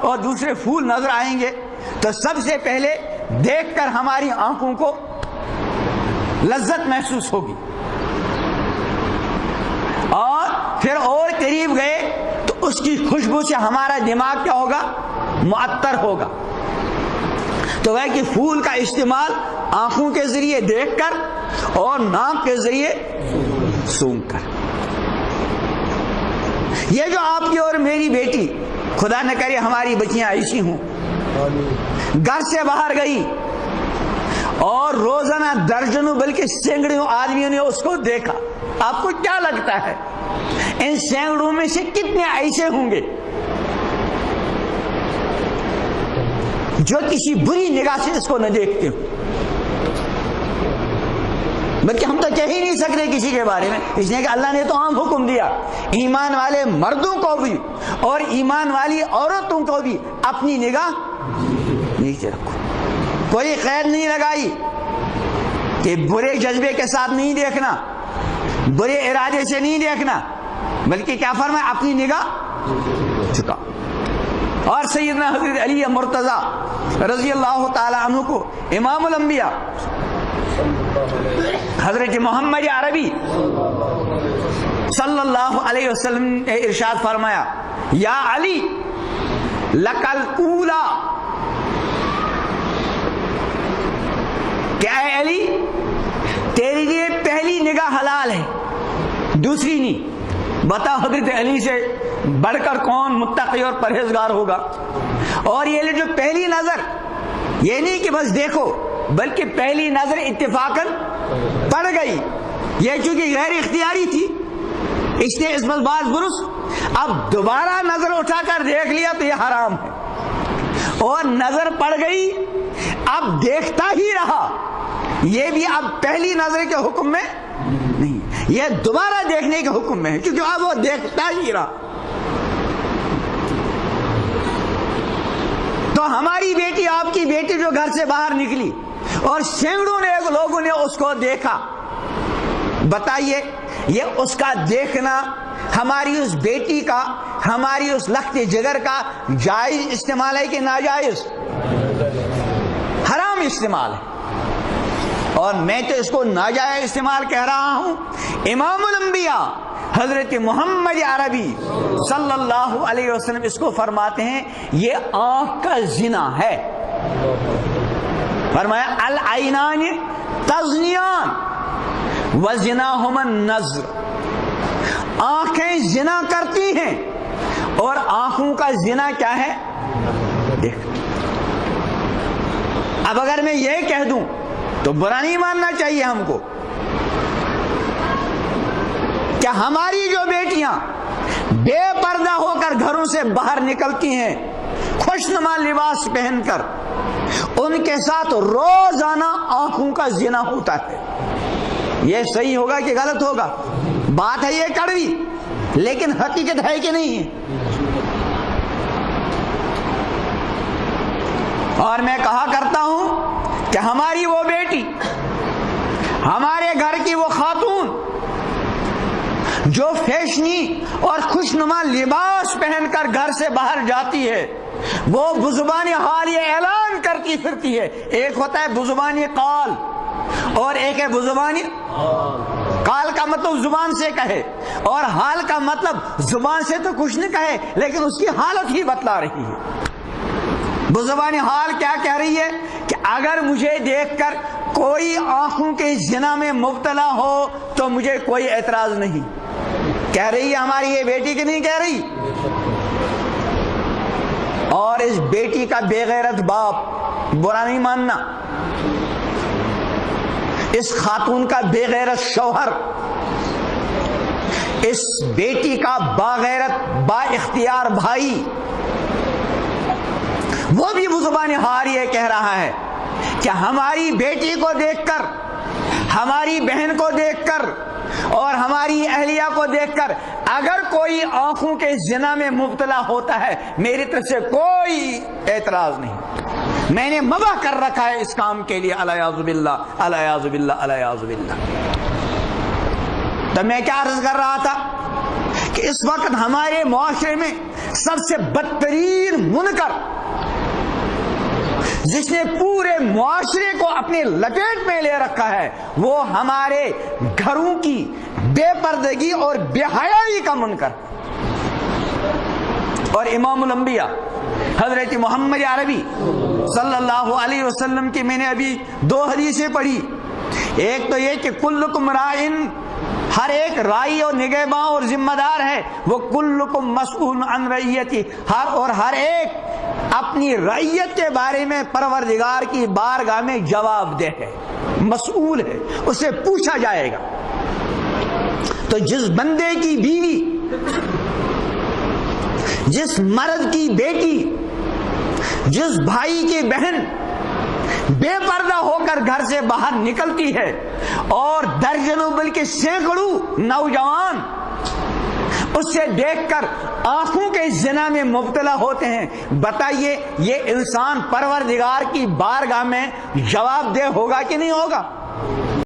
اور دوسرے پھول نظر آئیں گے تو سب سے پہلے دیکھ کر ہماری آنکھوں کو لذت محسوس ہوگی، اور پھر اور قریب گئے تو اس کی خوشبو سے ہمارا دماغ کیا ہوگا؟ معطر ہوگا۔ تو ہے کہ پھول کا استعمال آنکھوں کے ذریعے دیکھ کر اور ناک کے ذریعے سونگھ کر۔ یہ جو آپ کی اور میری بیٹی، خدا نہ کرے ہماری بچیاں ایسی ہوں، گھر سے باہر گئی اور روزانہ درجنوں بلکہ سینکڑوں آدمیوں نے اس کو دیکھا، آپ کو کیا لگتا ہے ان سینکڑوں میں سے کتنے ایسے ہوں گے جو کسی بری نگاہ سے اس کو نہ دیکھتے ہو؟ بلکہ ہم تو کہہ ہی نہیں سکتے کسی کے بارے میں، اس لیے کہ اللہ نے تو عام حکم دیا ایمان والے مردوں کو بھی اور ایمان والی عورتوں کو بھی اپنی نگاہ نیچے رکھو۔ کوئی قید نہیں لگائی کہ برے جذبے کے ساتھ نہیں دیکھنا، برے ارادے سے نہیں دیکھنا، بلکہ کیا فرمایا؟ اپنی نگاہ چکا۔ اور سیدنا حضرت علی مرتضی رضی اللہ تعالی عنہ کو امام الانبیاء حضرت محمد عربی صلی اللہ علیہ وسلم نے ارشاد فرمایا، یا علی لکل اولا، کیا ہے علی؟ تیرے لیے پہلی نگاہ حلال ہے، دوسری نہیں۔ بتا حضرت علی سے بڑھ کر کون متقی اور پرہیزگار ہوگا؟ اور یہ جو پہلی نظر، یہ نہیں کہ بس دیکھو، بلکہ پہلی نظر اتفاقاً پڑ گئی، یہ چونکہ غیر اختیاری تھی اس نے اس پر بعض برس، اب دوبارہ نظر اٹھا کر دیکھ لیا تو یہ حرام ہے، اور نظر پڑ گئی اب دیکھتا ہی رہا، یہ بھی اب پہلی نظر کے حکم میں نہیں، یہ دوبارہ دیکھنے کے حکم میں ہے، کیونکہ اب وہ دیکھتا ہی رہا۔ تو ہماری بیٹی، آپ کی بیٹی جو گھر سے باہر نکلی اور سینکڑوں نے لوگوں نے اس کو دیکھا، بتائیے یہ اس کا دیکھنا ہماری اس بیٹی کا، ہماری اس لخت جگر کا جائز استعمال ہے کہ ناجائز؟ حرام استعمال ہے، اور میں تو اس کو ناجائز استعمال کہہ رہا ہوں۔ امام الانبیاء حضرت محمد عربی صلی اللہ علیہ وسلم اس کو فرماتے ہیں یہ آنکھ کا زنا ہے۔ فرمایا العینان تزنیان وزناہما النظر، آنکھیں زنا کرتی ہیں اور آنکھوں کا زنا کیا ہے؟ دیکھ۔ اب اگر میں یہ کہہ دوں تو برا نہیں ماننا چاہیے ہم کو، کہ ہماری جو بیٹیاں بے پردہ ہو کر گھروں سے باہر نکلتی ہیں خوشنما لباس پہن کر، ان کے ساتھ روزانہ آنکھوں کا زنا ہوتا ہے، یہ صحیح ہوگا کہ غلط ہوگا؟ بات ہے یہ کڑوی، لیکن حقیقت ہے کہ نہیں ہے؟ اور میں کہا کرتا ہوں کہ ہماری وہ بیٹی، ہمارے گھر کی وہ خاتون جو فیشنی اور خوشنما لباس پہن کر گھر سے باہر جاتی ہے، وہ بزبان حال یہ اعلان کرتی پھرتی ہے، ایک ہوتا ہے بزبان قال اور ایک ہے بزبان قال کا مطلب زبان سے کہے، اور حال کا مطلب زبان سے تو کچھ نہیں کہے لیکن اس کی حالت ہی بتلا رہی ہے۔ بزبان حال کیا کہہ رہی ہے کہ اگر مجھے دیکھ کر کوئی آنکھوں کے زنا میں مبتلا ہو تو مجھے کوئی اعتراض نہیں، کہہ رہی ہے ہماری یہ بیٹی کی نہیں کہہ رہی؟ اور اس بیٹی کا بے غیرت باپ برا نہیں ماننا، اس خاتون کا بے غیرت شوہر، اس بیٹی کا باغیرت با اختیار بھائی، وہ بھی زبان حال یہ کہہ رہا ہے کہ ہماری بیٹی کو دیکھ کر، ہماری بہن کو دیکھ کر اور ہماری اہلیہ کو دیکھ کر اگر کوئی آنکھوں کے زنا میں مبتلا ہوتا ہے میری طرف سے کوئی اعتراض نہیں، میں نے مباح کر رکھا ہے اس کام کے لیے، الیاذ باللہ الیاذ باللہ الیاذ باللہ۔ تو میں کیا عرض کر رہا تھا کہ اس وقت ہمارے معاشرے میں سب سے بدترین بدترین منکر جس نے پورے معاشرے کو اپنے لپیٹ میں لے رکھا ہے وہ ہمارے گھروں کی بے پردگی اور بے حیائی کا منکر. اور امام الانبیاء حضرت محمد عربی صلی اللہ علیہ وسلم کی میں نے ابھی 2 حدیثیں پڑھی. ایک تو یہ کہ کلکم رائن، ہر ایک رائی اور نگہباں اور ذمہ دار ہے. وہ کلکم مسئول عن رعیتی، ہر ایک اپنی رعیت کے بارے میں پروردگار کی بارگاہ میں جواب دہ ہے، مسئول ہے، اسے پوچھا جائے گا. تو جس بندے کی بیوی، جس مرد کی بیٹی، جس بھائی کی بہن بے پردہ ہو کر گھر سے باہر نکلتی ہے اور درجنوں بلکہ سینکڑوں نوجوان اسے دیکھ کر آنکھوں کے زنا میں مبتلا ہوتے ہیں، بتائیے یہ انسان پروردگار کی بارگاہ میں جواب دہ ہوگا کہ نہیں ہوگا؟